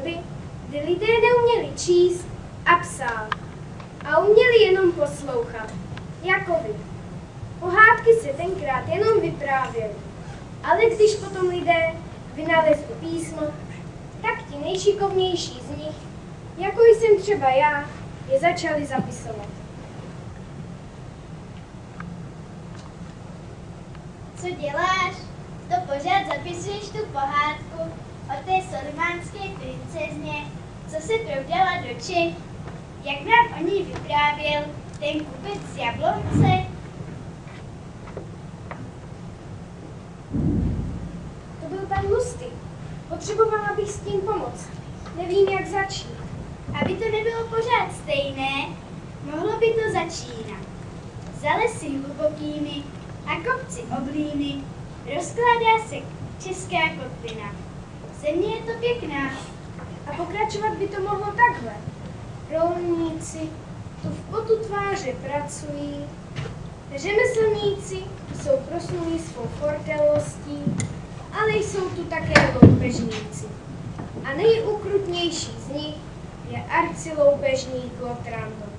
doby, kdy lidé neuměli číst a psát a uměli jenom poslouchat, jako vy. Pohádky se tenkrát jenom vyprávěly, ale když potom lidé vynalezli písmo, tak ti nejšikovnější z nich, jako jsem třeba já, je začali zapisovat. Co děláš? To pořád zapisuješ tu pohádku o té solimánské princezně, co se provdala do Čech, jak nám o ní vyprávěl ten kupec z Jablonce? To byl pan Lustig. Potřebovala bych s tím pomoct. Nevím, jak začít. Aby to nebylo pořád stejné, mohlo by to začínat. Za lesy hlubokými a kopci oblými rozkládá se česká kotlina. Země je to pěkná. A pokračovat by to mohlo takhle. Rolníci tu v potu tváře pracují, řemeslníci jsou proslulí svou fortelostí, ale jsou tu také loupežníci. A nejukrutnější z nich je arciloupežník Lotrando.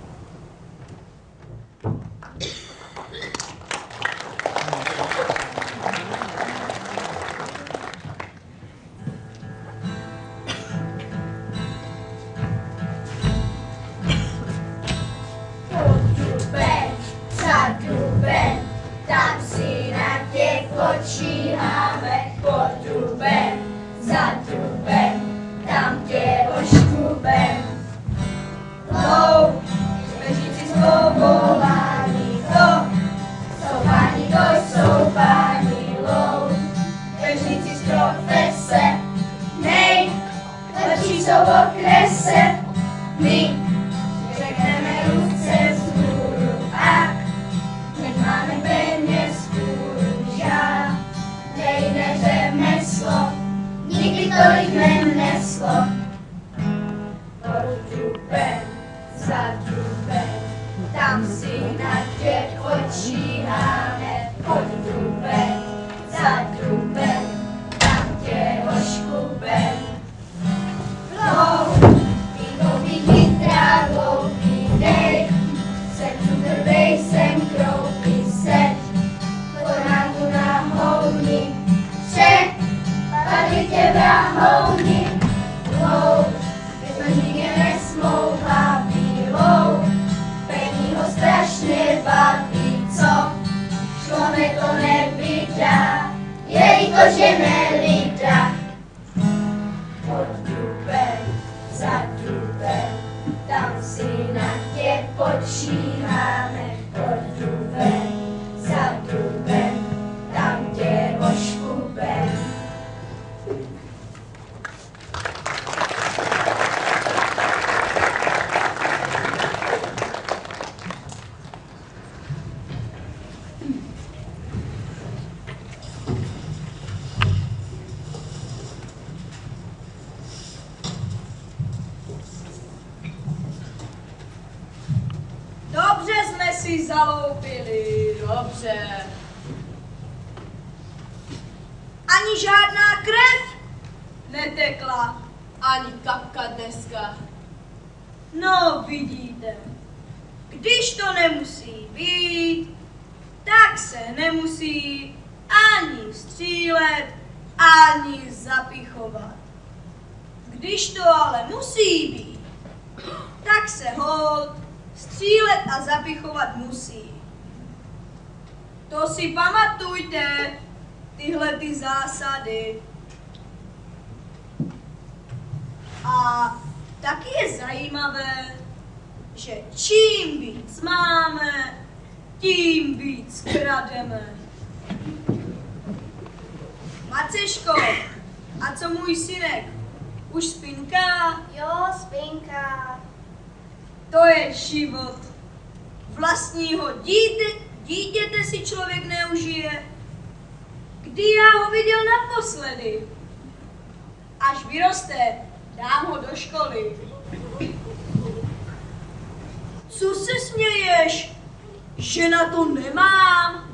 Si zaloupili, dobře. Ani žádná krev netekla, ani kapka dneska. No vidíte, když to nemusí být, tak se nemusí ani střílet, ani zapichovat. Když to ale musí být, tak se holt střílet a zapichovat musí. To si pamatujte, tyhle ty zásady. A taky je zajímavé, že čím víc máme, tím víc krademe. Maceško, a co můj synek? Už spinká? Jo, spinká. To je život. Vlastního dítěte si člověk neužije. Kdy já ho viděl naposledy? Až vyroste, dám ho do školy. Co se směješ? Že na to nemám?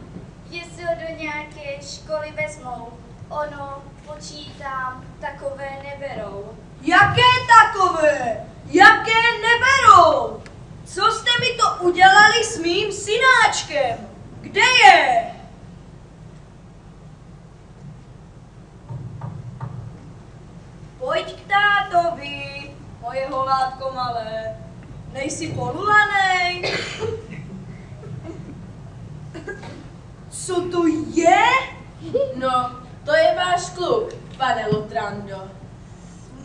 Že si ho do nějaké školy vezmou. Ono, počítám, takové neberou. Jaké udělali s mým synáčkem? Kde je? Pojď k tátovi, moje holátko malé. Nejsi polulanej? Co to je? No, to je váš kluk, pane Lutrando.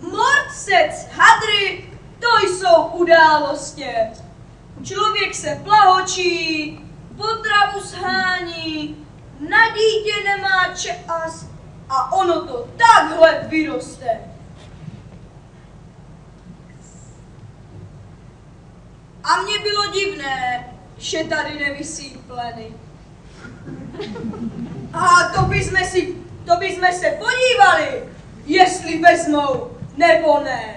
Mordsec, hadry, to jsou události. Člověk se plahočí, potravu shání, na dítě nemá čas a ono to takhle vyroste. A mně bylo divné, že tady nevisí pleny. A to bychom se podívali, jestli vezmou nebo ne.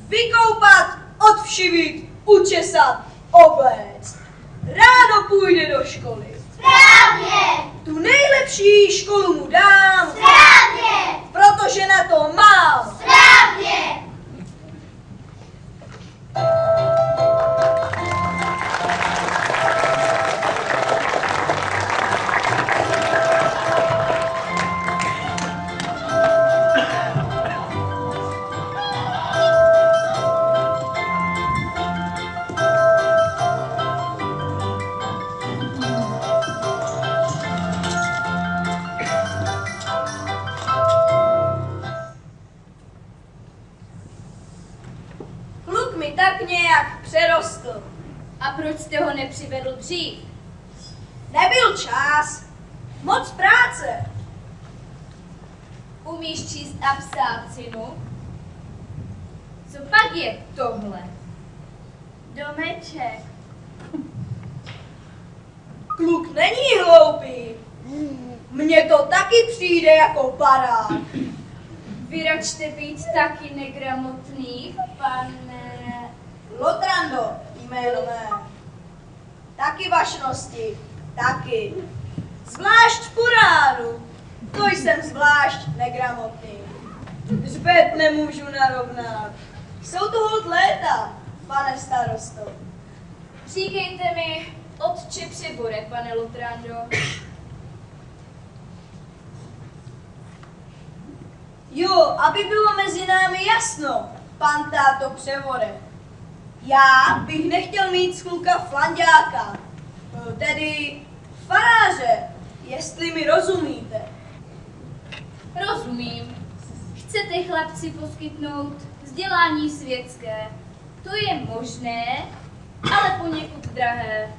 Vykoupat, odvšivit, učesat, obléct. Ráno půjde do školy. Správně! Tu nejlepší školu mu dám, Správně! protože na to mám. Správně! Kluk mi tak nějak přerostl. A proč jste ho nepřivedl dřív? Nebyl čas. Moc práce. Umíš číst a psát, synu? Co pak je tohle? Domeček. Kluk není hloupý. Mně to taky přijde jako barák. Vy račte být taky negramotný, pane... Lotrando, jméno mé. Taky vašnosti, taky. Zvlášť po ránu, to jsem zvlášť negramotný. Hřbet nemůžu narovnat. Jsou to holt léta, pane starosto. Říkejte mi, otče Přeborek, pane Lutrando. Jo, aby bylo mezi námi jasno, pan táto Převorek. Já bych nechtěl mít z kluka flanďáka, tedy faráře, jestli mi rozumíte. Rozumím. Chcete chlapci poskytnout vzdělání světské. To je možné, ale poněkud drahé.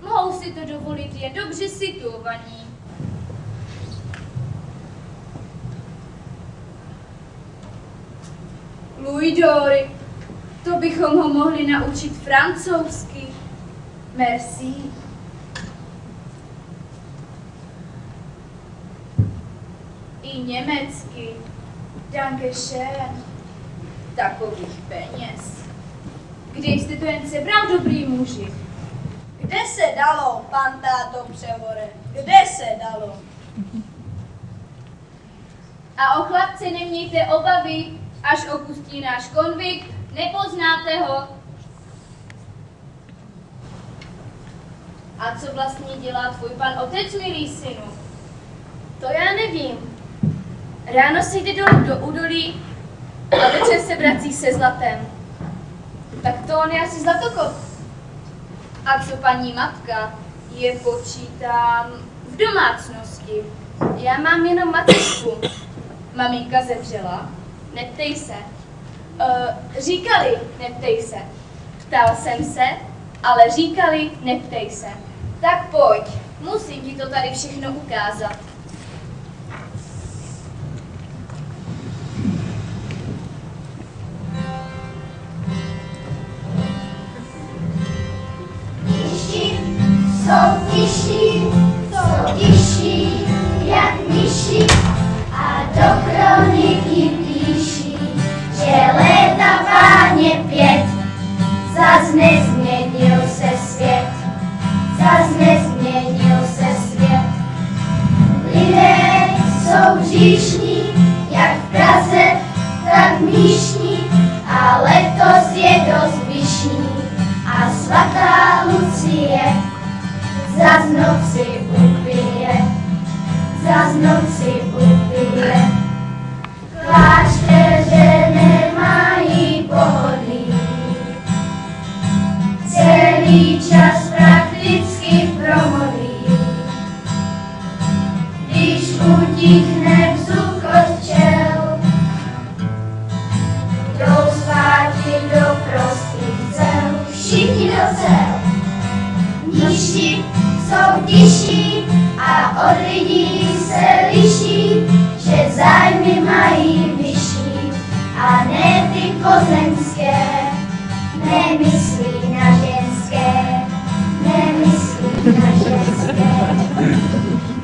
Mohou si to dovolit jen dobře situovaní. Luidori, to bychom ho mohli naučit francouzsky. Merci. I německy. Danke schön. Takových peněz. Kde jste to jen sebral, dobrý muži? Kde se dalo, pan táto Převorek? Kde se dalo? A o chlapce nemějte obavy, až opustí náš konvikt, nepoznáte ho. A co vlastně dělá tvůj pan otec, milý synu? To já nevím. Ráno se jde dolů do údolí a večer se vrací se zlatem. Tak to on je asi zlatokop. A co paní matka? Je počítám v domácnosti. Já mám jenom mateřku. Maminka zemřela? Neptej se. Říkali, neptej se. Ptal jsem se, ale říkali, neptej se. Tak pojď, musím ti to tady všechno ukázat. Jsou tiší, jak myši a do kroniky píší, že léta páně 5, zas nezměnil se svět, zas nezměnil se svět. Lidé jsou hříšní, jak v Praze, tak míšní, a letos je dost vyšní a svatá jsou tiší a od lidí se liší, že zájmy mají vyšší a ne ty pozemské, nemyslí na ženské, nemyslí na ženské.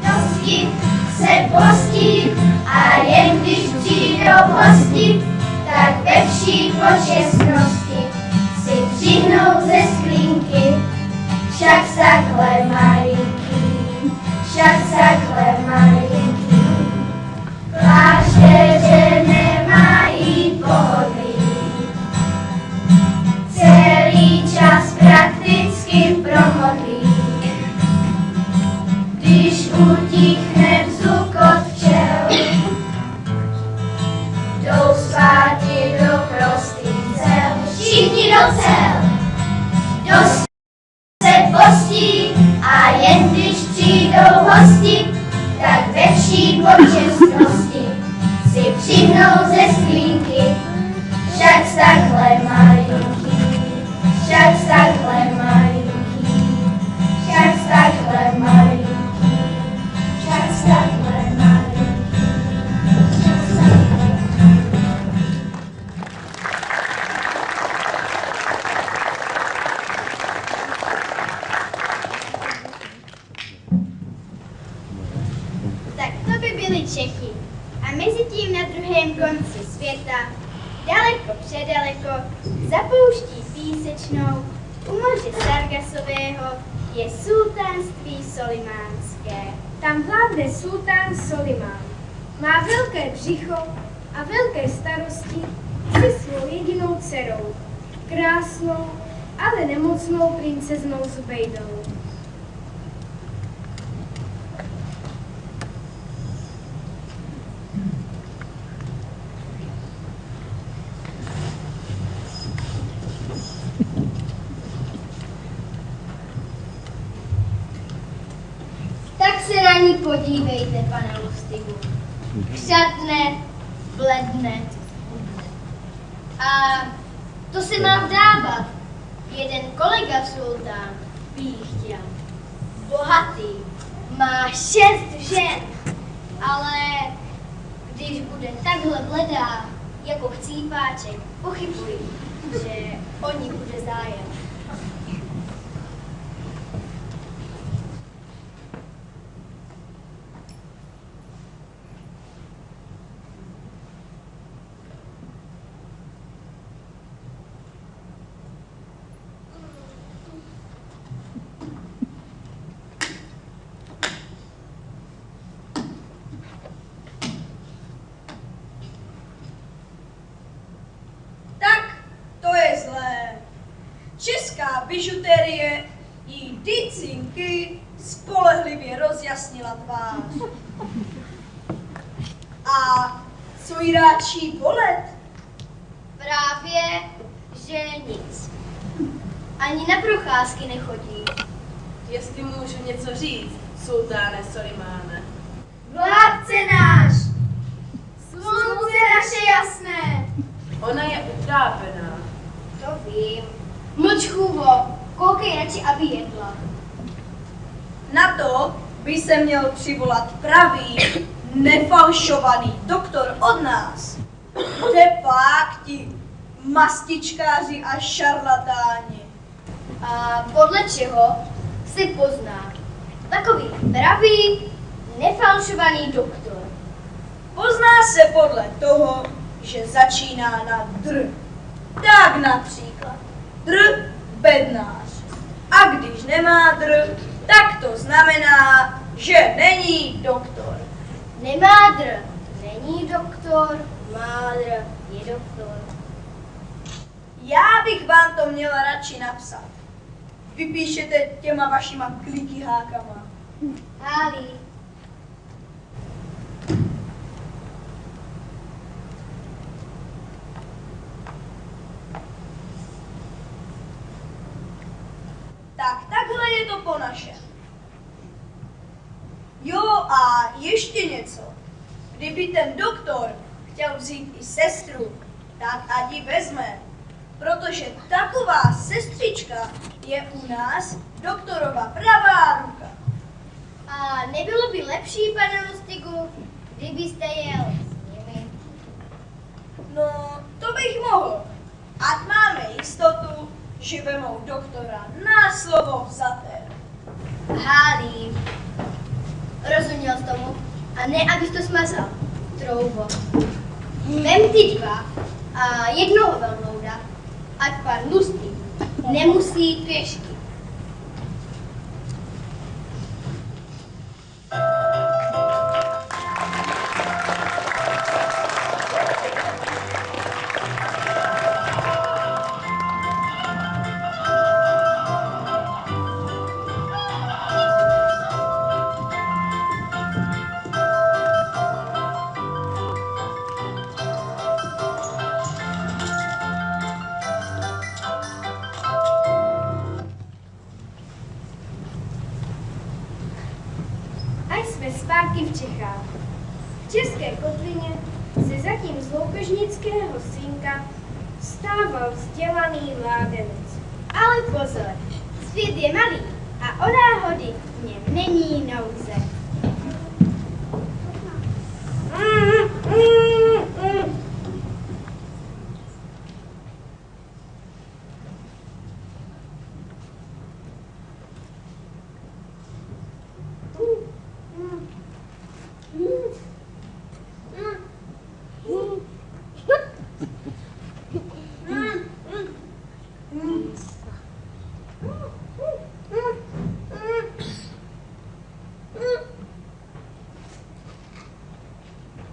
Dosti se postí a jen když přijdou hosti, tak ve vší počestnosti si přihnou ze sklínky, však takhle malinký, však takhle malinký. Klášteře nemají pohodlí, celý čas prakticky promodlí. Když utichne vzukot včel, jdou zpátky do prostých cel. Všichni do cel, dost se postí a jen když přijdou hosti, tak ve vší počestnosti si přihnou ze sklínky, však takhle malinký, však takhle malinký, však takhle malinký, však takhle malinký, však takhle malinký. Tak to by byly Čechy. A mezi tím na druhém konci světa, daleko předaleko, za pouští písečnou, u moře Sargasového, je sultánství Solimánské. Tam vládne sultán Solimán. Má velké břicho a velké starosti se svou jedinou dcerou, krásnou, ale nemocnou princeznou Zubejdou. Tak se na ní podívejte, pane Lustigu. Křadne, bledne, chudne. A to se má vdávat. Jeden kolega sultán by jí chtěl. Bohatý, má 6 žen, ale když bude takhle bledá, jako chcípáček, pochybuji, že o ní bude zájem. Česká bižuterie jí tycinky spolehlivě rozjasnila tvář. A co jí ráčí bolet? Právě, že nic. Ani na procházky nechodí. Jestli můžu něco říct, sultáne Solimáne. Vládce náš! Slunce naše jasné! Ona je utrápená. To vím. Mlč, chůvo, koukej radši, aby jedla. Na to by se měl přivolat pravý, nefalšovaný doktor od nás. Kde pak ti mastičkáři a šarlatáni. A podle čeho si pozná takový pravý, nefalšovaný doktor? Pozná se podle toho, že začíná na dr. Tak například dr. bednář. A když nemá dr, tak to znamená, že není doktor. Nemá dr, není doktor, má dr, je doktor. Já bych vám to měla radši napsat. Vypíšete těma vašima klikyhákama. Hálí. Tak takhle je to po našem. Jo a ještě něco. Kdyby ten doktor chtěl vzít i sestru, tak ať ji vezme. Protože taková sestřička je u nás doktorova pravá ruka. A nebylo by lepší, pane Lustigu, kdybyste jel s nimi? No, to bych mohl. Ať máme jistotu, že vemou doktora na slovo vzaté. Hálí. Rozuměl jsi tomu? A ne, abys to smazal. Troubo. Vem ty dva a jednoho velblouda, ať pan Lustig nemusí jít pěšky. A jsme zpátky v Čechách. V České kotlině se zatím z loupežnického synka stával vzdělaný mládenec. Ale pozor, svět je malý a o náhody v něm není nouze.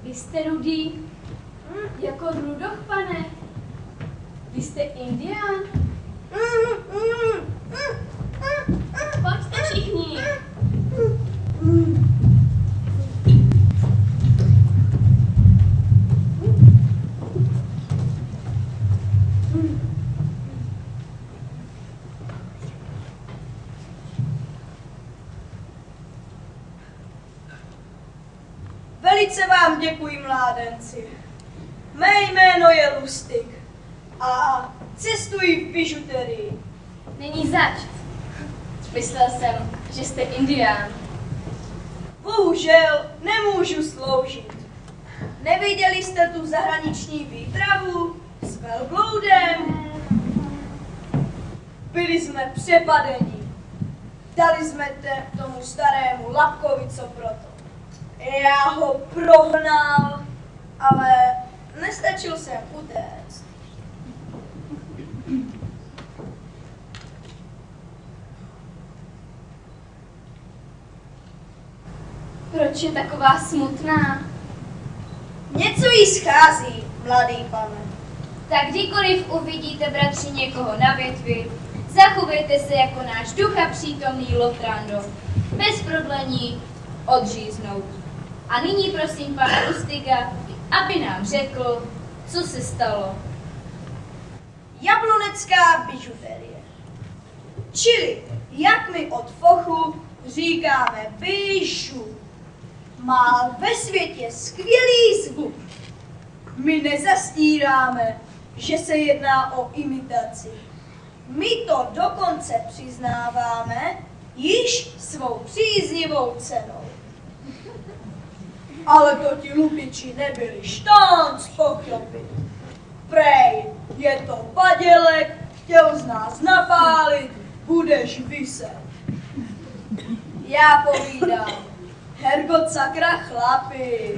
Vy jste rudý, jako Rudolf, pane. Vy jste Indián. Pojďte všichni. Velice vám děkuji, mládenci. Mé jméno je Lustig a cestuji v bižuterii. Není zač. Myslel jsem, že jste Indián. Bohužel nemůžu sloužit. Neviděli jste tu zahraniční výpravu s velbloudem? Byli jsme přepadeni. Dali jsme tomu starému Lapkovi co proto. Já ho prohnal, ale nestačil jsem utéct. Proč je taková smutná? Něco jí schází, mladý pane. Tak kdykoliv uvidíte, bratři, někoho na větvi, zachovejte se jako náš ducha přítomný Lotrando. Bez prodlení odříznout. A nyní prosím pana Lustiga, aby nám řekl, co se stalo. Jablonecká bižuterie. Čili, jak my od fochu říkáme bižu, má ve světě skvělý zvuk. My nezastíráme, že se jedná o imitaci. My to dokonce přiznáváme již svou příznivou cenou. Ale to ti lupiči nebyli štanc pochopit. Prej, je to padělek, chtěl z nás napálit, budeš vyset. Já povídám, hergot sakra chlapi.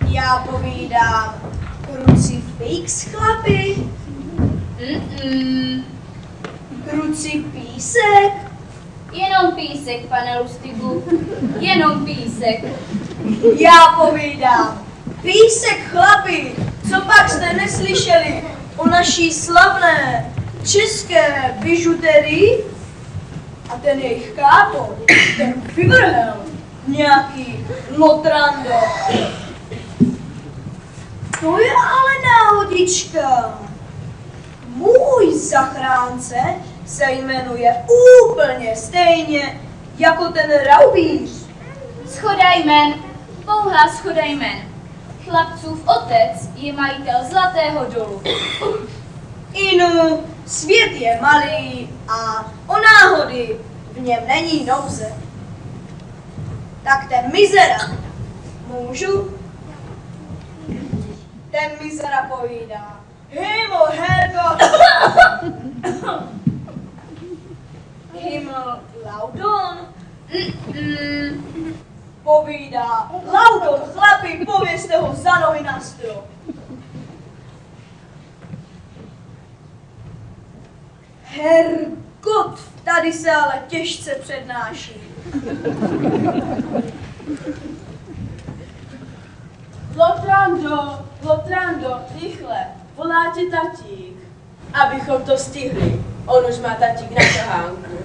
Já povídám, krucifix chlapi. Krucipísek. Jenom písek, pane Lustigu, jenom písek. Já povídám, písek chlapi, co pak jste neslyšeli o naší slavné české bižuterii? A ten jejich kápo, ten vyvrhel nějaký Lotrando. To je ale náhodička. Můj zachránce se jmenuje úplně stejně jako ten raubíř. Shoda jmen, pouhá shoda jmen. Chlapcův otec je majitel Zlatého dolu. Inu, svět je malý a o náhody v něm není nouze. Tak ten mizera, můžu? Ten mizera povídá, Himmel, Herrgott, Himmel, Laudon, povídá, Laudon, chlapi, povězte ho za nohy na strop. Herrgott, tady se ale těžce přednáší. Lotrando, rychle, volá tě tatík. Abychom to stihli, on už má tatík na tahánku.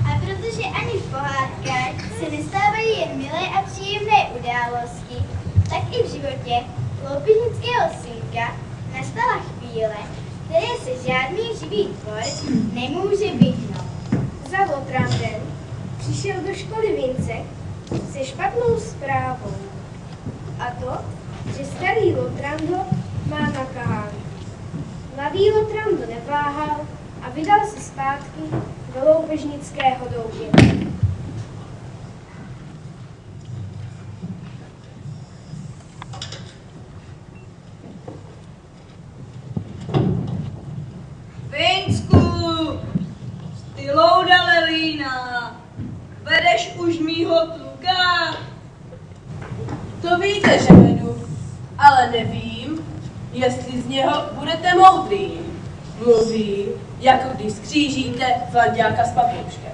A protože ani v pohádkách se nestávají jen milé a příjemné události, tak i v životě loupežnického synka nastala chvíle, které se žádný živý tvor nemůže vyhnout. Za Lotrandem přišel do školy Vincek se špatnou zprávou. A to, že starý Lotrando má na kahánku. Mladý Lotrando neváhal a vydal se zpátky do loupežnického doupě. Vinsku, ty louda Lelína, vedeš už mýho kluka? To víte, že vedu, ale nevím, jestli z něho budete moudrý. Mluví, jako když skřížíte flanďáka s papouškem.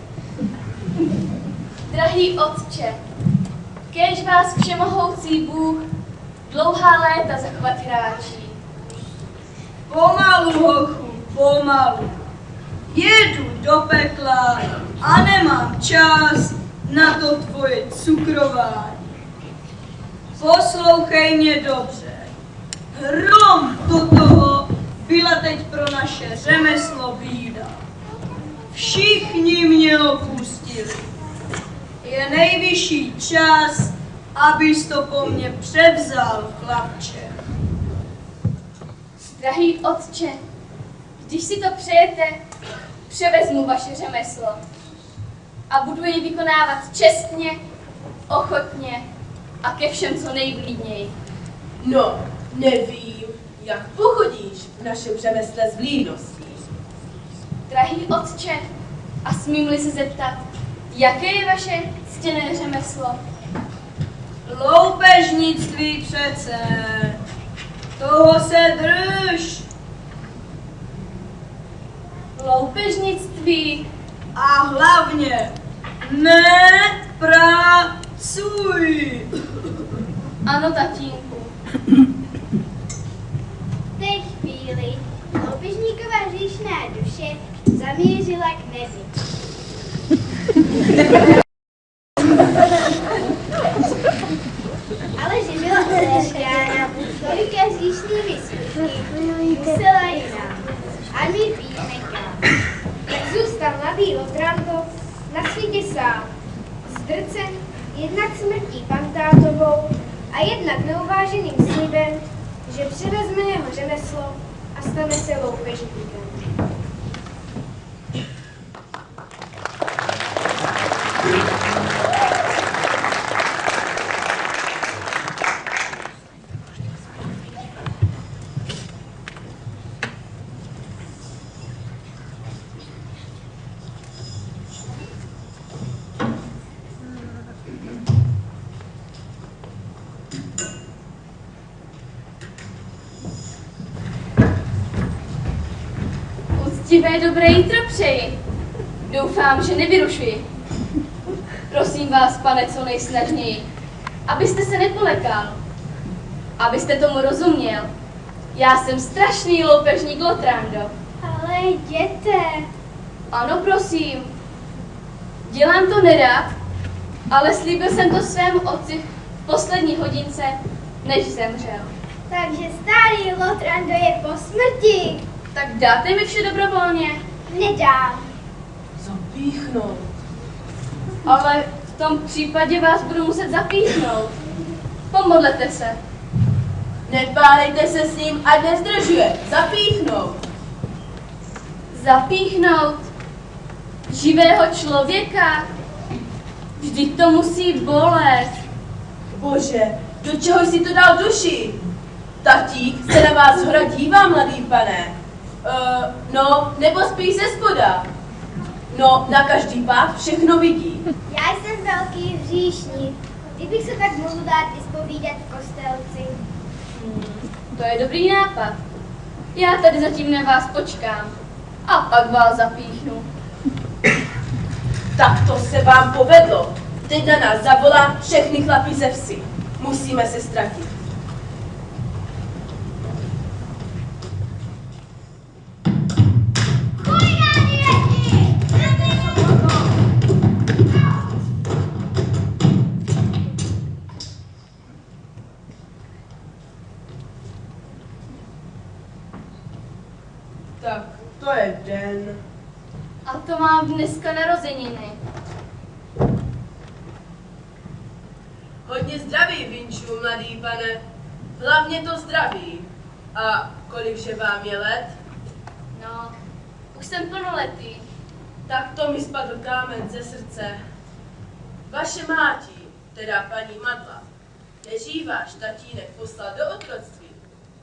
Drahý otče, kéž vás všemohoucí Bůh dlouhá léta zachovat kráčí. Pomalu, hochu, pomalu. Jedu do pekla a nemám čas na to tvoje cukrování. Poslouchej mě dobře. Hrom do toho byla teď pro naše řemeslo bída. Všichni mě opustili. Je nejvyšší čas, abys to po mně převzal, chlapče. Drahý otče, když si to přejete, převezmu vaše řemeslo a budu jej vykonávat čestně, ochotně a ke všem co nejvlídněji. No, nevím, jak pochodíš v našem řemesle s vlídností. Drahý otče, a smím-li se zeptat, jaké je vaše ctěné řemeslo? Loupežnictví přece. Toho se drž. Loupežnictví. A hlavně nepracuj. Ano, tatínku. V té chvíli loupežníkova hříšná duše zamířila k nebi. Ale že byla odeškána tolika hříšnými skutky, musela jinam. A my víme kam. Tak zůstal mladý Lotrando na světě sám, zdrcen jednak smrtí Pantátovou a jednak neuváženým slibem, že převezme jeho řemeslo a stane se loupežníkem. Úctivé dobré jítro přeji. Doufám, že nevyrušuji. Prosím vás, pane, co nejsnažněji, abyste se nepolekal, abyste tomu rozuměl. Já jsem strašný loupežník Lotrando. Ale jděte. Ano, prosím. Dělám to nerad, ale slíbil jsem to svému otci v poslední hodince, než zemřel. Takže starý Lotrando je po smrti. Tak dáte mi vše dobrovolně, Nedám. Zapíchnout. ale v tom případě vás budu muset zapíchnout. Pomodlete se. Nepálejte se s ním, ať nezdržuje. Zapíchnout. Zapíchnout živého člověka? Vždyť to musí bolet. Bože, do čeho jsi to dal duši? Tatík se na vás zhora dívá, mladý pane. No, nebo spíš ze spoda. No, na každý pád všechno vidí. Já jsem velký hříšník. Kdybych se tak mohl dát vyspovídat v kostelci. To je dobrý nápad. Já tady zatím na vás počkám. A pak vás zapíchnu. Tak to se vám povedlo. Teď na nás zavolá všechny chlapy ze vsi. Musíme se ztratit. Tak, to je den. A to mám dneska narozeniny. Hodně zdraví, Vinču, mladý pane. Hlavně to zdraví. A kolikže vám je let? No, už jsem plnoletý. Tak to mi spadl kámen ze srdce. Vaše máti, teda paní Madla, než váš tatínek poslal do otroctví,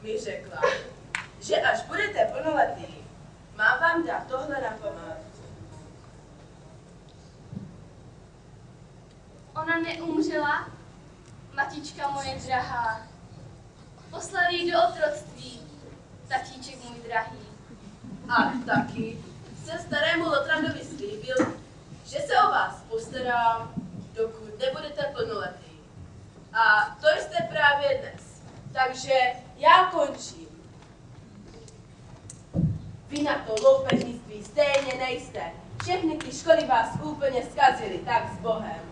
mi řekla, že až budete plnoletý, mám vám dát tohle na památku. Ona neumřela, matička moje drahá. Poslal ji do otroctví, tatíček můj drahý. A taky jsem starému Lotrandovi slíbil, že se o vás postarám, dokud nebudete plnoletý. A to jste právě dnes. Takže já končím. Vy na to loupežnictví stejně nejste. Všechny ty školy vás úplně zkazily, tak s Bohem.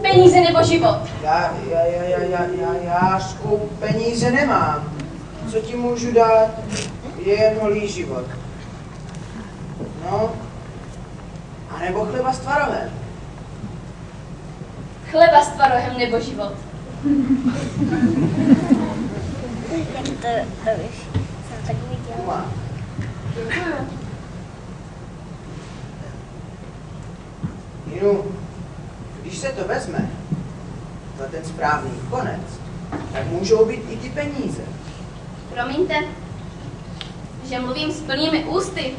Peníze nebo život? Jášku, peníze nemám. Co ti můžu dát, je jen holý život. No, a nebo chleba s tvarohem. Chleba s tvarohem nebo život? To už jsem tak viděla. Uma. Jinu, když se to vezme za ten správný konec, tak můžou být i ty peníze. Promiňte, že mluvím s plnými ústy,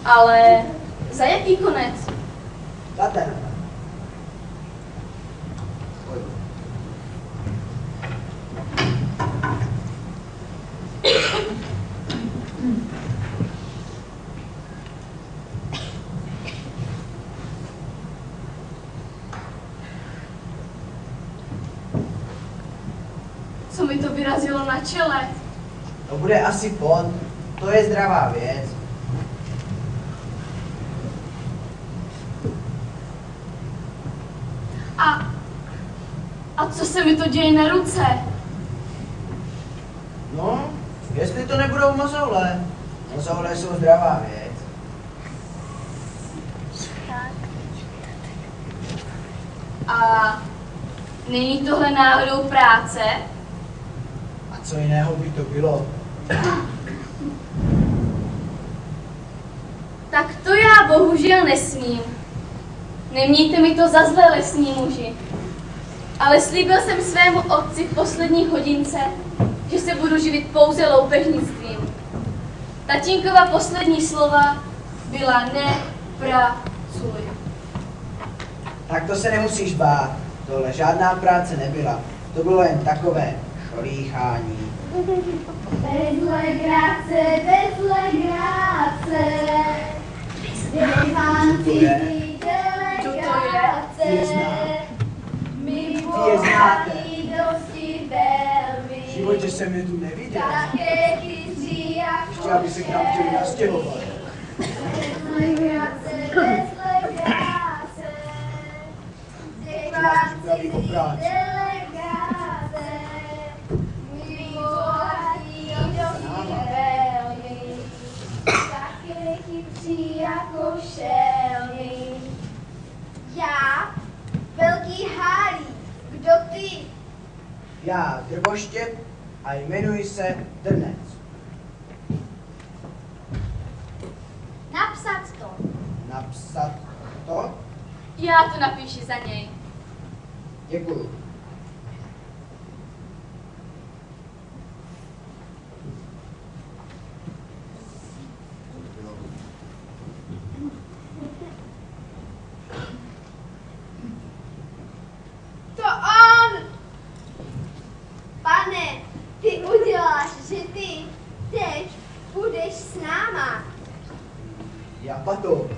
ale za jaký konec? Za ten. Pojď. Co mi to vyrazilo na čele? To bude asi pot. To je zdravá věc. A co se mi to děje na ruce? No, jestli to nebudou mozoule. Mozoule jsou zdravá věc. A není tohle náhodou práce? A co jiného by to bylo? Tak to já bohužel nesmím. Nemějte mi to za zlé, lesní muži. Ale slíbil jsem svému otci v poslední hodince, že se budu živit pouze loupežnictvím. Tatínkova poslední slova byla nepracuj. Tak to se nemusíš bát. Tohle žádná práce nebyla. To bylo jen takové šolíchání. Bez legrace. Delegace. Ty je znáte. V životě jsem je tu neviděl. Ještě aby se k nám chtěli nastěhovat. Nás připraví o práci. chytří jako šelmy. Já, velký Hálí, kdo ty? Já Drboštěp a jmenuji se Drnec. Napsat to. Napsat to? Já to napíši za něj. Děkuju. To on! Pane, ty uděláš, že ty teď budeš s náma. Japato.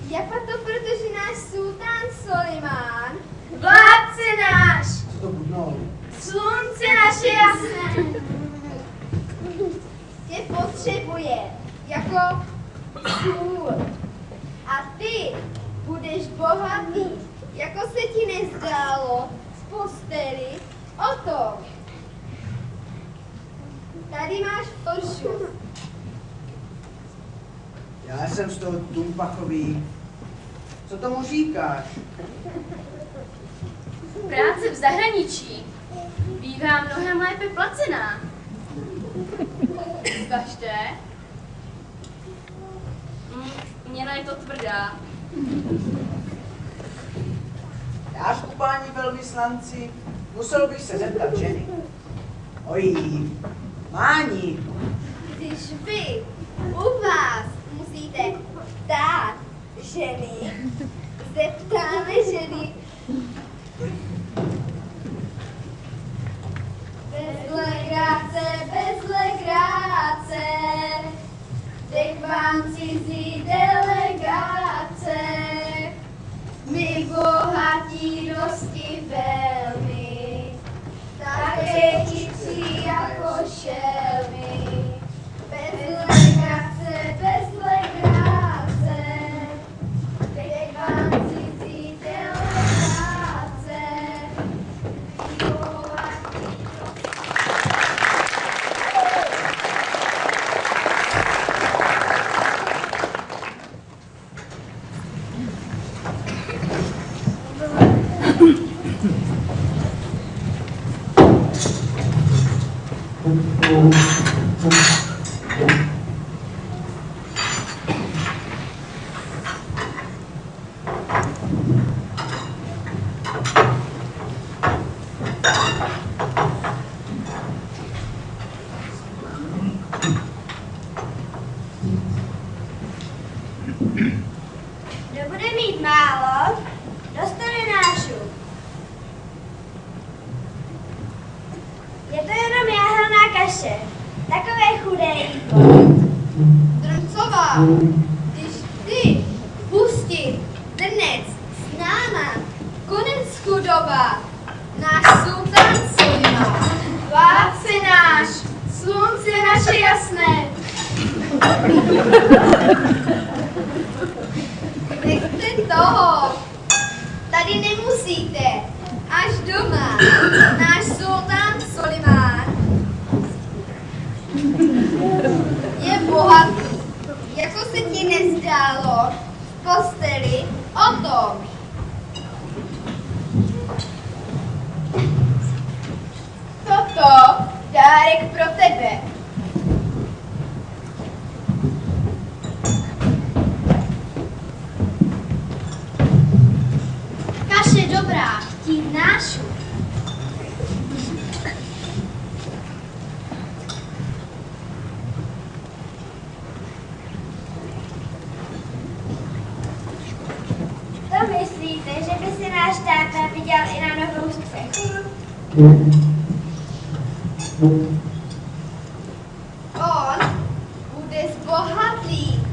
Japato, protože náš sultán Solimán, vládce náš, Co to budnou? slunce naše jasné, tě potřebuje jako sůl. A ty budeš bohatý, jako se ti nezdálo z posteli o tom. Tady máš foršu. Já jsem z toho Tumpachový. Co tomu říkáš? Práce v zahraničí bývá mnohem lépe placená. Ukažte. Měna je to tvrdá. Dáš kupání velvyslanci? Musel bych se zeptat ženy. Ojí, Máni, Když vy u vás musíte ptát ženy, zeptáme ženy. Bez legrace, teď vám cizí delegace, my bohatí dosti velmi, také chytří jako šelmy. Bez legrace, teď vám cizí delegace, my bohatí Kdo bude mít málo, dostane nášu. Je to jenom jáhelná kaše. Takové chudé jídlo. Drncová, když ty pustit Drnec s náma, konec chudoba, náš sultán Solimán, vládce náš, slunce naše jasné. Nechte toho, tady nemusíte, až doma, náš sultán Solimán je bohatý, jako se ti nezdálo v posteli o tom. Toto dárek pro tebe. Kaše dobrá, ti nášu. To myslíte, že by si náš táta viděl i na novou střechu? On bude zbohatlý.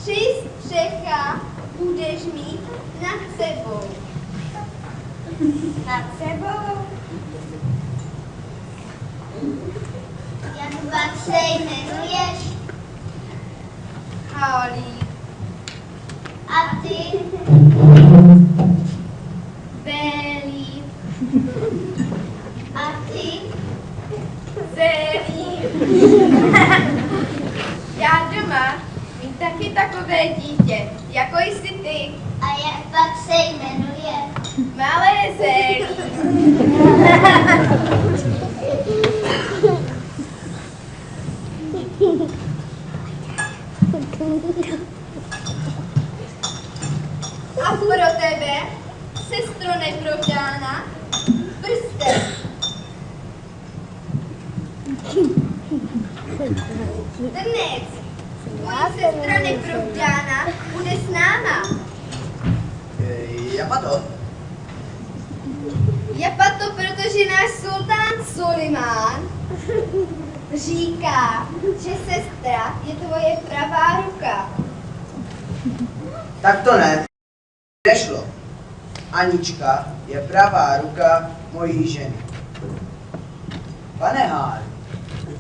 3 střecha budeš mít nad sebou. Nad sebou? Jak pak se jmenuješ? Hálí. A ty? Bélí. A ty? Zelí. Já doma mít taky takové dítě, jako jsi ty. A jak pak se jmenuje? Malé zélí. A pro tebe, sestro neprovdána, prsten. Dnes tvoje sestra neprovdána bude s náma. Japato, Japato, protože náš sultán Sulimán říká, že sestra je tvoje pravá ruka. tak to ne. Nešlo. Anička je pravá ruka mojí ženy. Pane Háry,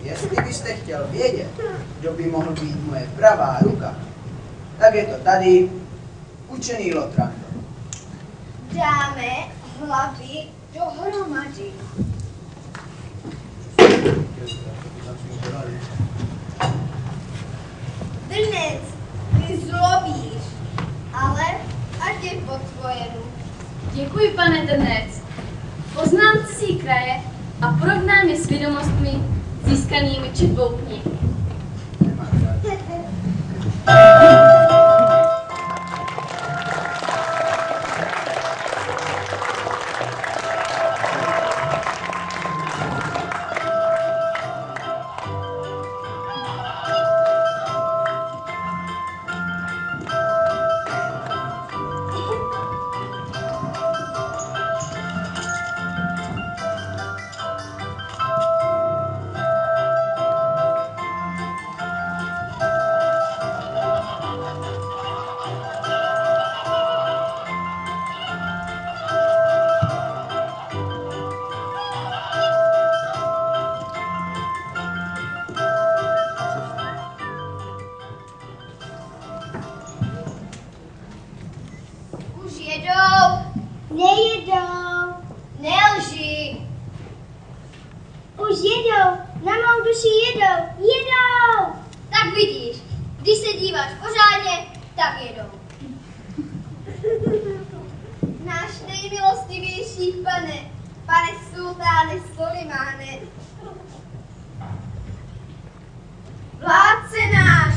jestli byste chtěl vědět, kdo by mohl být moje pravá ruka, tak je to tady učený Lotrando. Dáme hlavy dohromady. Dnes ty zlobíš, ale ať je po tvojemu. Děkuji, pane Drnec. Poznám cizí kraje a porovnám je s vědomostmi získanými četbou knih. Už jedou. Nejedou. Nelži. Už jedou. Na mou duši jedou. Jedou. Tak vidíš, když se díváš pořádně, tak jedou. Náš nejmilostivější pane sultáne Sulimáne, vládce náš,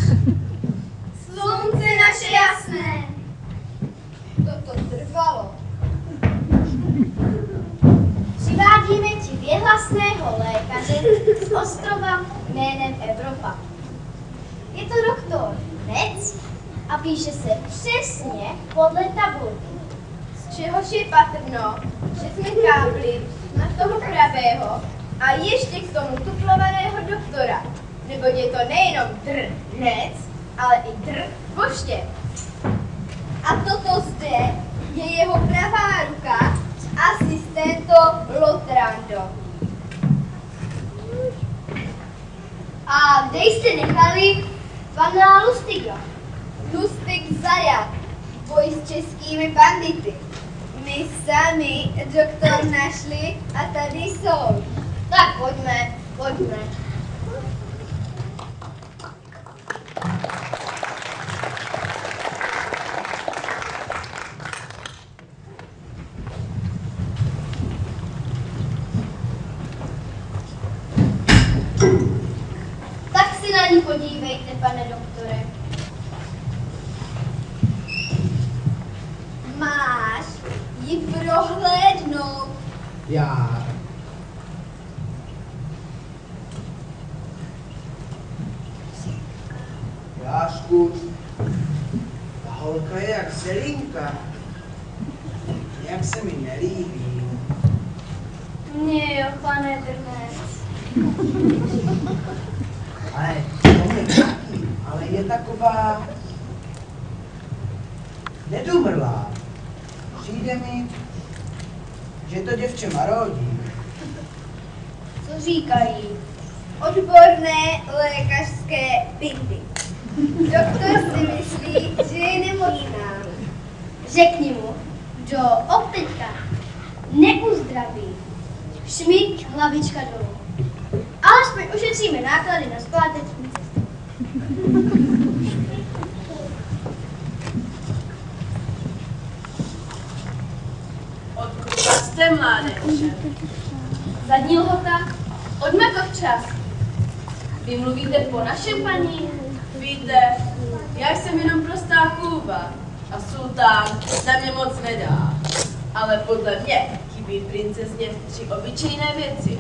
slunce naše jasné, toto trvalo. Přivádíme ti věhlasného lékaře z ostrova jménem Evropa. Je to doktor Nec a píše se přesně podle tabulky. Z čehož je patrno, že jsme kápli na toho pravého a ještě k tomu tuplovaného doktora. Neboť je to nejenom Nec, ale i Poště. A toto zde je jeho pravá ruka, asistento Lotrando. A kde jste nechali pana Lustiga? Lustig Zajat, boj s českými bandity. My sami doktor našli a tady jsou. Tak pojďme, pojďme. Tak si na ní podívejte, pane doktore. Máš ji prohlédnout. Já. Jášku, ta holka je jak zelinka. Nějak se mi nelíbí. Mně jo, pane Drnec. Ale to mě taky, ale je taková nedumrlá. Přijde mi, že to děvče marodí. Co říkají? Odborné lékařské pindy. Doktor si myslí, že je nemocná. Řekni mu, kdo od teďka neuzdraví. Šmik hlavička dolů. Ale Aspoň ušetříme náklady na zpáteční cestu. Odkud jste, mládeže? Zadní lhota, odmakov čas. Vy mluvíte po našem, paní? Víte, já jsem jenom prostá chůva a sultán na mě moc nedá. Ale podle mě chybí princezně 3 obyčejné věci.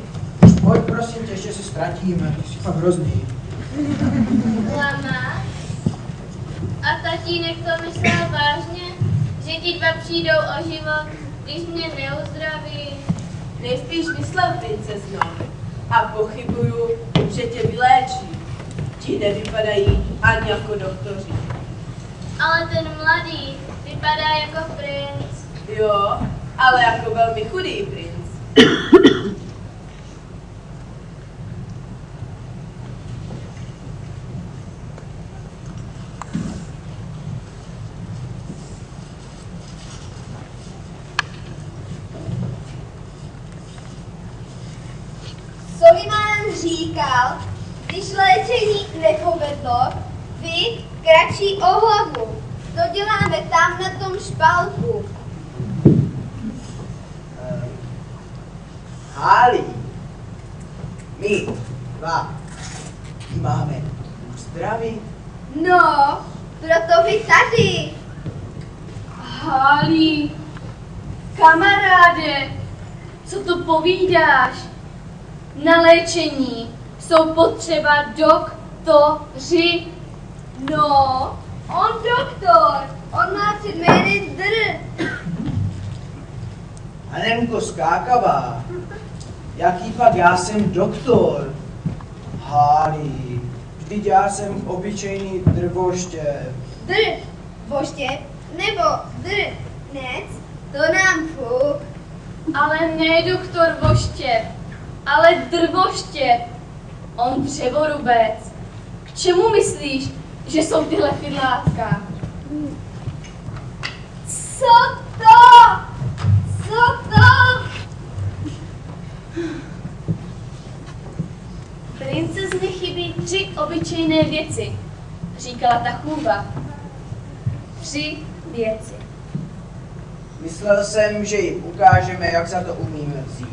Pojď prosím tě, ještě se ztratíme, jsi fakt hrozný. Lama? A tatínek to myslel vážně? Že ti 2 přijdou o život, když mě neuzdraví? Nejspíš myslel, princezno, a pochybuju, že tě vyléčí. Ti nevypadají ani jako doktoři. Ale ten mladý vypadá jako princ. Jo, ale jako velmi chudý princ. Soliman říkal, když léčení nepovedlo, vy kratší o hlavu. To děláme tam na tom špalku. Hálí. My 2 ji máme uzdravit. No, proto vy tady. Hálí, kamaráde, co to povídáš? Na léčení jsou potřeba doktoři. No, on doktor. On má před jménem Dr. Hanenko skákavá. Jaký pak já jsem doktor? Hálí. Vždyť já jsem obyčejný drvoštěp. Dr. Voštěp nebo drnec, to nám fuk. Ale ne doktor Voštěp, ale drvoštěp. On dřevorubec. K čemu myslíš, že jsou tyhle fidlátka? Co to? Co to? Princezně chybí 3 obyčejné věci, říkala ta chůva. 3 věci. Myslel jsem, že jim ukážeme, jak za to umíme vzít.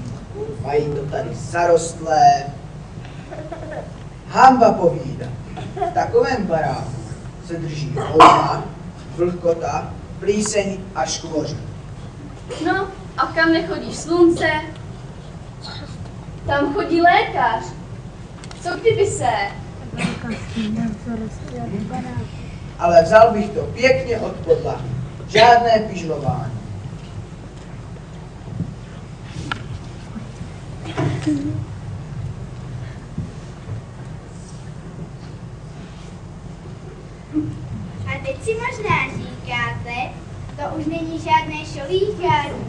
Mají to tady zarostlé. Hamba povídá. V takovém baráku se drží voda, vlhkota, plíseň a škvoře. No, a kam nechodí slunce? Tam chodí lékař. Co kdyby se? Ale vzal bych to pěkně od podlahy. Žádné pižlování. A teď si možná říkáte, to už není žádné šolíkání.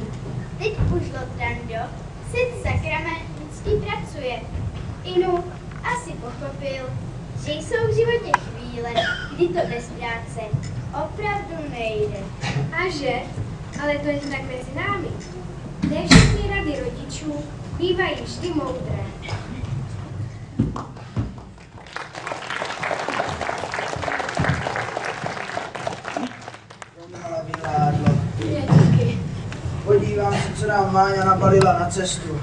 Teď už Lotrando si sakramenticky pracuje. Inu asi pochopil, že jsou v životě chvíle, kdy to bez práce opravdu nejde. A že? Ale to je tak mezi námi. Ne všechny rady rodičů bývají vždy moudré. Domala vyládlo. Podívám se, co nám Máňa nabalila na cestu.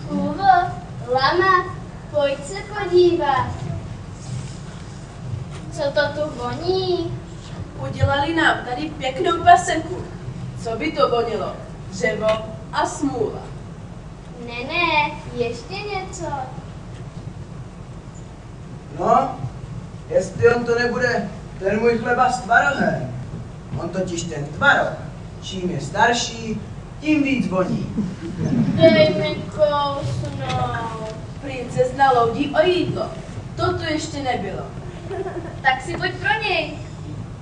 Chůvo, lama, pojď se podívat. Co to tu voní? Udělali nám tady pěknou paseku. Co by to vonilo? Dřevo a smůla. Ne, ještě něco. No, jestli on to nebude ten můj chleba s tvarohem. On totiž ten tvarok, čím je starší, tím víc voní. Dej mi kousnout. Princezna loudí o jídlo. To tu ještě nebylo. Tak si pojď pro něj.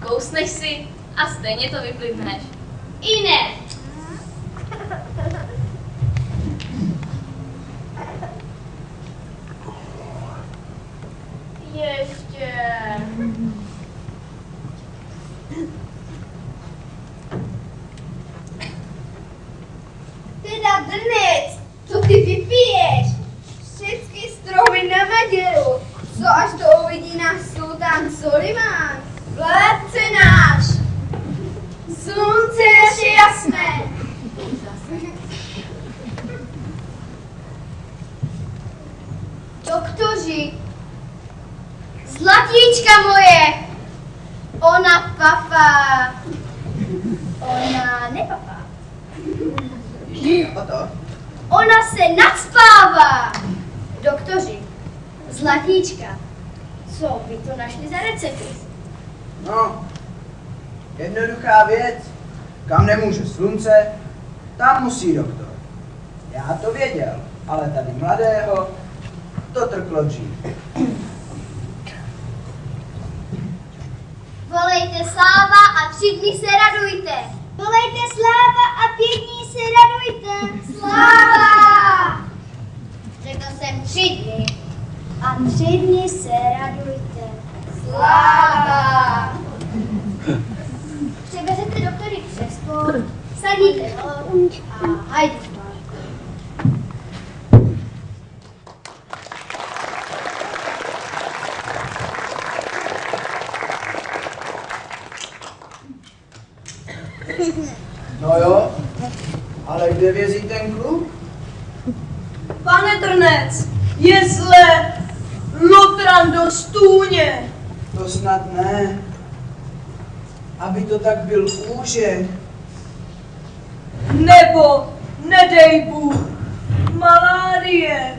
Kousneš si a stejně to vyplivneš. I ne. Teda drnec, co ty vypiješ? Všechny stromy na Maděru, co až to uvidí náš sultán Solimán, vládce náš. Slunce naše jasné. Doktoři, zlatíčka moje, ona papá, ona nepapá. A to? Ona se nadspává. Doktoři, zlatíčka, co by to našli za recepty? No, jednoduchá věc. Kam nemůže slunce, tam musí doktor. Já to věděl, ale tady mladého to trklo dřív. Volejte sláva a 3 dny se radujte. Volejte sláva a 5 dní se radujte. Sláva! Řekl jsem 3 dny. A 3 dny se radujte. Sláva! Převezete doktory přes pol, sadíte loď a hajdu zpátky. No jo, ale kde vězí ten kluk? Pane Drnec, je zle! Lotran do stůně! To snad ne. Aby to tak byl úžek. Nebo, nedej Bůh, malárie!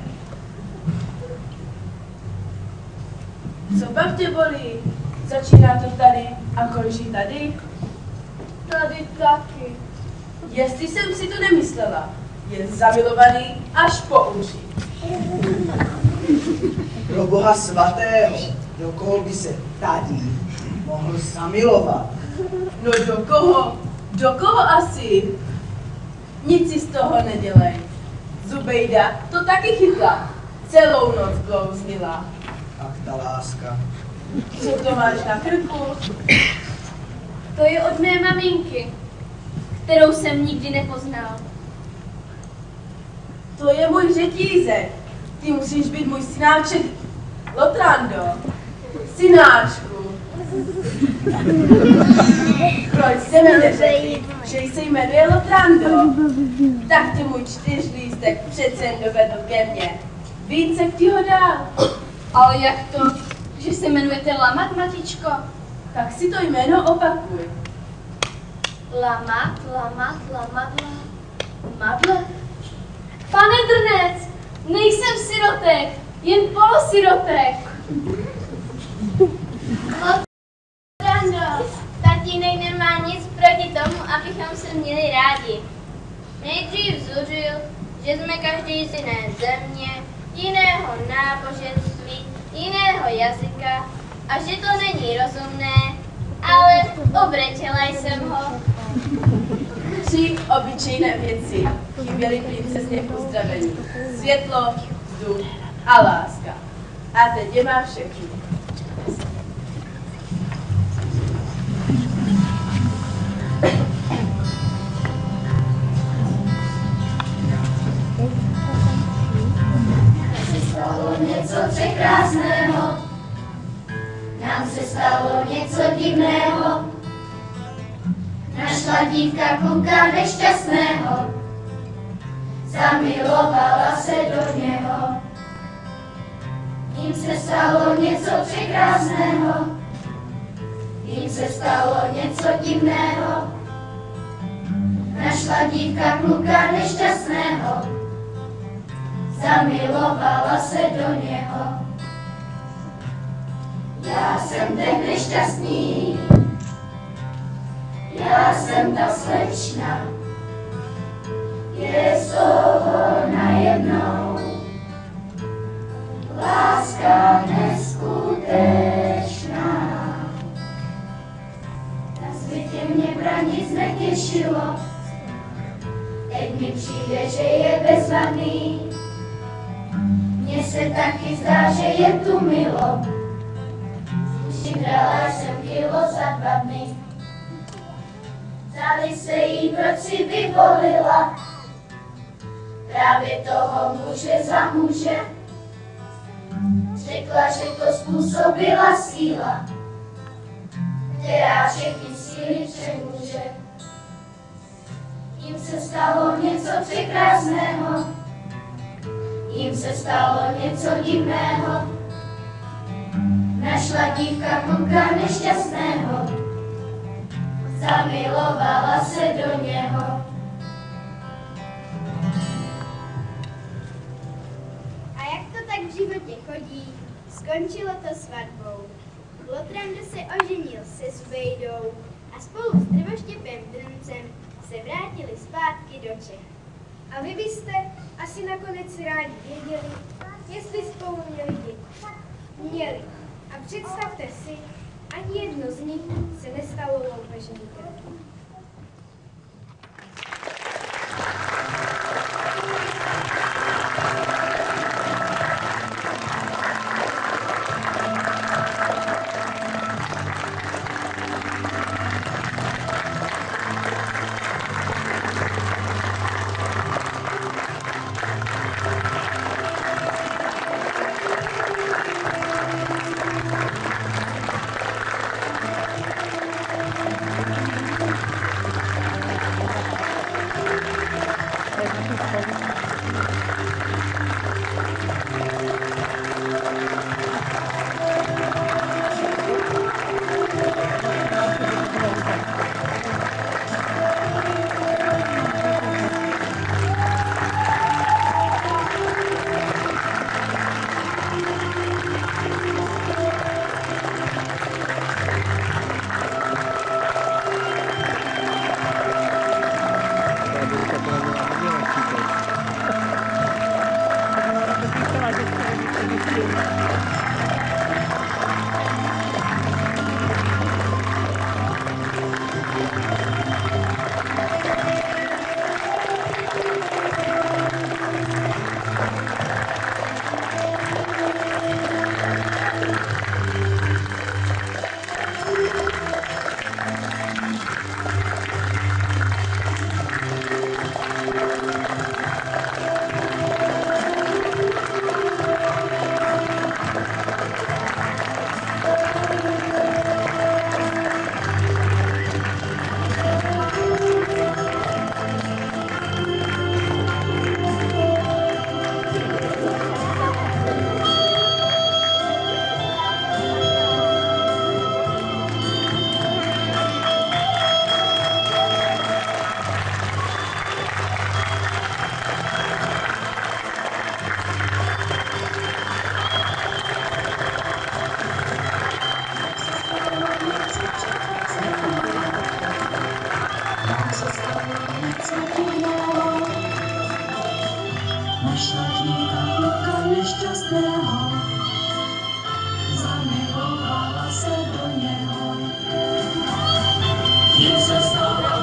Co pak tě bolí? Začíná to tady a končí tady? Tady taky. Jestli jsem si to nemyslela, je zamilovaný až po uši. Pro Boha svatého, do koho by se tady mohl zamilovat? No do koho? Do koho asi? Nic si z toho nedělej. Zubejda to taky chytla. Celou noc blouznila. Ach, ta láska. Co to máš na krku? To je od mé maminky, kterou jsem nikdy nepoznal. To je můj řetízek. Ty musíš být můj synáček. Lotrando. Synáčku. Proč jsi mi neřekl, že se jmenuje Lotrando? Tak tě můj 4lístek přece dovedl ke mně. Víc jak ti ho dál. Ale jak to, že se jmenujete Lamat, matičko? Tak si to jméno opakuj. Lamat, madle. Pane Drnec, nejsem sirotek, jen polosirotek. Rando, tatínek nemá nic proti tomu, abychom se měli rádi. Nejdřív zuřil, že jsme každý z jiné země, jiného náboženství, jiného jazyka a že to není rozumné, ale obrečela jsem ho. 3 obyčejné věci chyběly princezně k uzdravení. Světlo, vzduch a láska. A teď je má všechny. Něco překrásného, nám se stalo něco divného. Našla dívka kluka nešťastného, zamilovala se do něho. Jím se stalo něco překrásného, jím se stalo něco divného. Našla dívka kluka nešťastného, zamilovala se do něho. Já jsem ten nešťastný, já jsem ta slečna, je z toho najednou láska neskutečná. Na světě mě pra nic netěšilo, teď mi přijde, že je bezvadný. Mně se taky zdá, že je tu milo, že přibrala jsem kilo za 2 dny. Ptali se jí, proč si vyvolila právě toho muže za muže. Řekla, že to způsobila síla, která všechny síly přemůže. Jim se stalo něco překrásného, jim se stalo něco divného. Našla dívka kluka nešťastného, zamilovala se do něho. A jak to tak v životě chodí, skončilo to svatbou. Lotranda se oženil se Subejdou a spolu s Drvoštěpem Drncem se vrátili zpátky do Čech. A vy byste asi nakonec rádi věděli, jestli spolu měli děti. Měli. A představte si, ani jedno z nich se nestalo loupežníkem.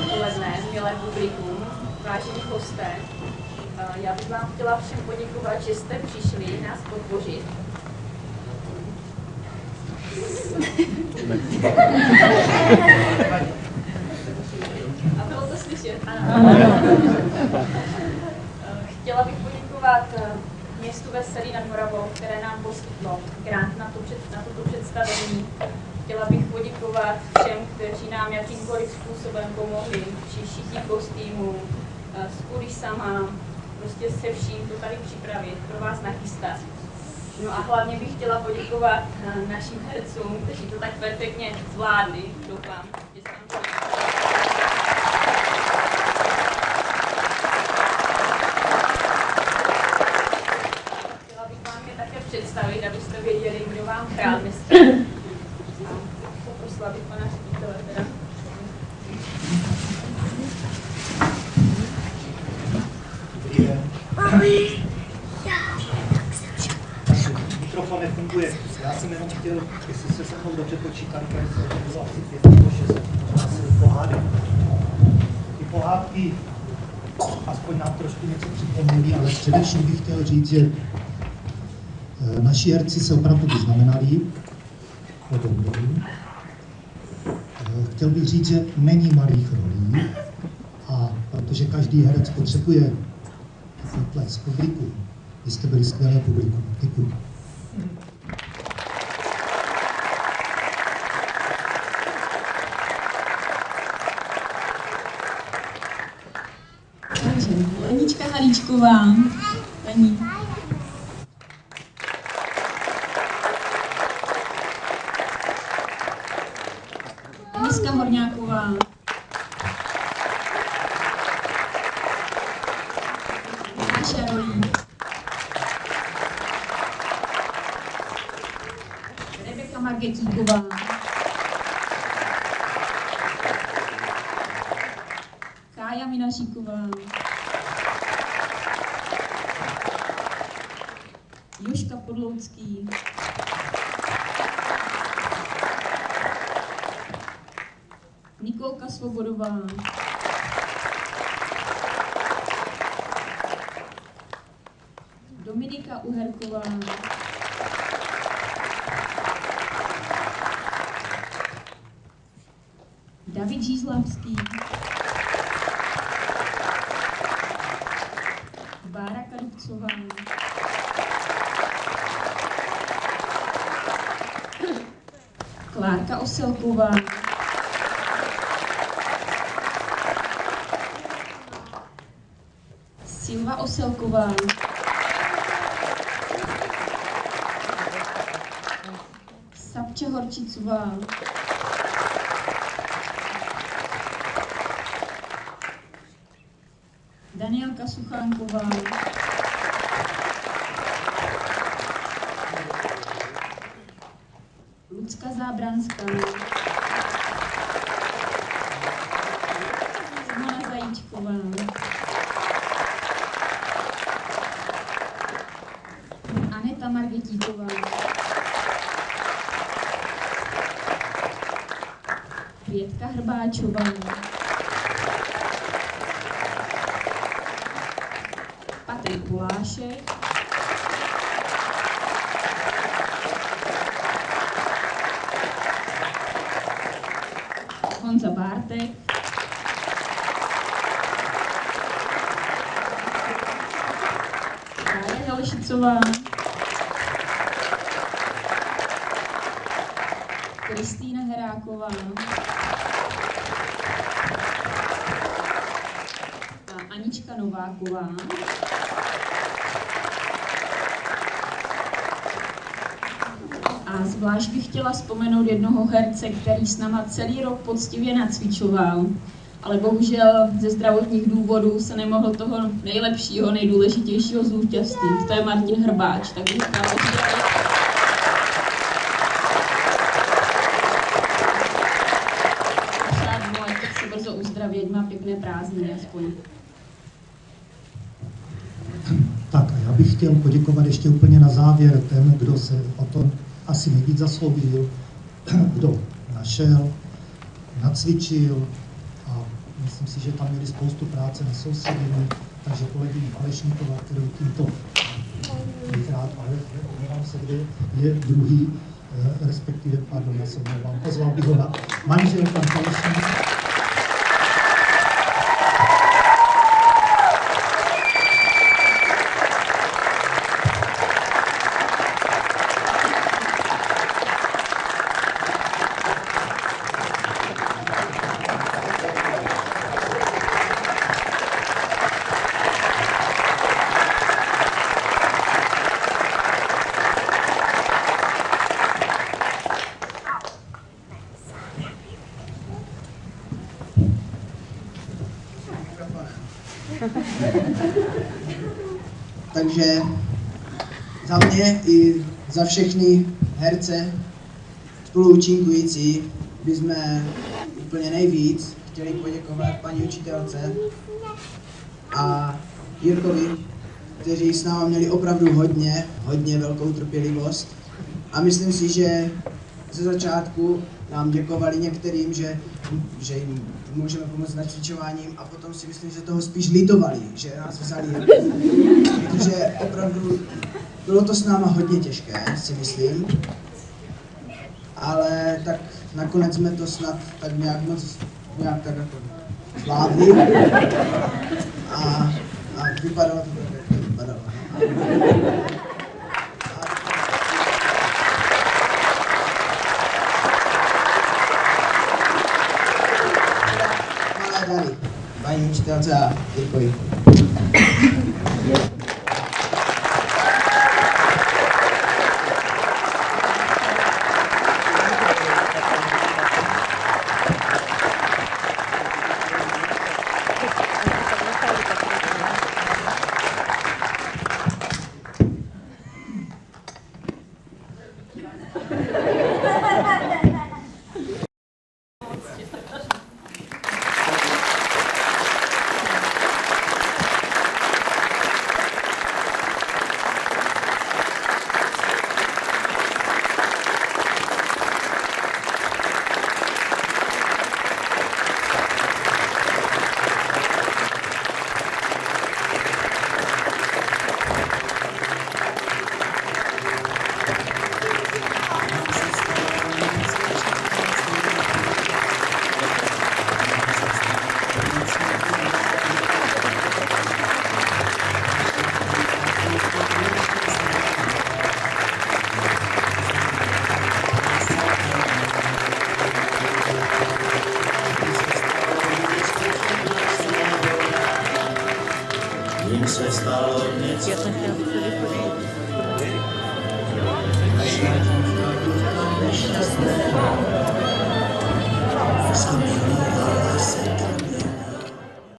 Odpoledne, milé publikum, vážení hosté. Já bych vám chtěla všem poděkovat, že jste přišli nás podpořit. A bylo to slyšet? Ano. Chtěla bych poděkovat městu Veselí nad Moravou, které nám poskytlo grant na toto představení. Chtěla bych poděkovat všem, kteří nám jakýmkoliv způsobem pomohli, při šití kostýmů, s kulisama, prostě se vším to tady připravit, pro vás nachystat. No a hlavně bych chtěla poděkovat našim hercům, kteří to tak perfektně zvládli. Doufám, že se nám to chtěla bych vám je také představit, abyste věděli, kdo vám hrál dneska. Poprosila bych pana ředitele teda. Mikrofon nefunguje. Já jsem jenom chtěl, jestli se mnou dobře počítali, že bylo asi 5 nebo 6, možná se pohádek. Ty pohádky aspoň nám trošku něco připomněly, ale především bych chtěl říct, že naši herci se opravdu vyznamenali. podobný. Chtěl bych říct, že není malých rolí, a protože každý herec potřebuje ples publiku. Vy jste byli skvělé publikum. Děkuji. Takže Anička Halíčková, paní. Anička Horňáková. Náša rolí. Rebeka Margetíková. Kája Minašíková. Jožka Podloucký. Nikolka Svobodová. Dominika Uherková. David Žízlavský. Bára Kadubcová. Klárka Oselková. Silva Oselková. Sapča Horčicová. Danielka Suchánková. Lucka Zábranská. Simona Zajíčková. Aneta Margetíková. Květka Hrbáčová. Patrik Polášek. Honza Bártek. Kája Helešicová. Kristýna Heráková. A Anička Nováková. A zvlášť bych chtěla vzpomenout jednoho herce, který s náma celý rok poctivě nacvičoval, ale bohužel ze zdravotních důvodů se nemohl toho nejlepšího, nejdůležitějšího zúčastnit. To je Martin Hrbáč. Tak bych chtěla přát mu, ať se brzo uzdraví, ať má pěkné prázdniny aspoň. Tak a já bych chtěl poděkovat ještě úplně na závěr ten, kdo se o tom asi nejvíc zasloužil, kdo našel, nacvičil a myslím si, že tam měli spoustu práce na soustředění, takže kolegyně Alešníková, kterou tímto bych rád, ale omlouvám se, kde je druhý, respektive, pardon, já se omlouvám, pozval bych ho na manžel pan Alešník. Takže za mě i za všechny herce spoluúčinkující bychom úplně nejvíc chtěli poděkovat paní učitelce a Jirkovi, kteří s námi měli opravdu hodně velkou trpělivost. A myslím si, že ze začátku nám děkovali některým, že jim můžeme pomoct nacvičováním, a potom si myslím, že toho spíš litovali, že nás vzali. Protože opravdu bylo to s náma hodně těžké, si myslím. ale tak nakonec jsme to snad tak nějak tak jako zvládli a vypadalo to tak, jak to vypadalo. Malé dary, paní učitelce a děkuji. Jim se stalo něco.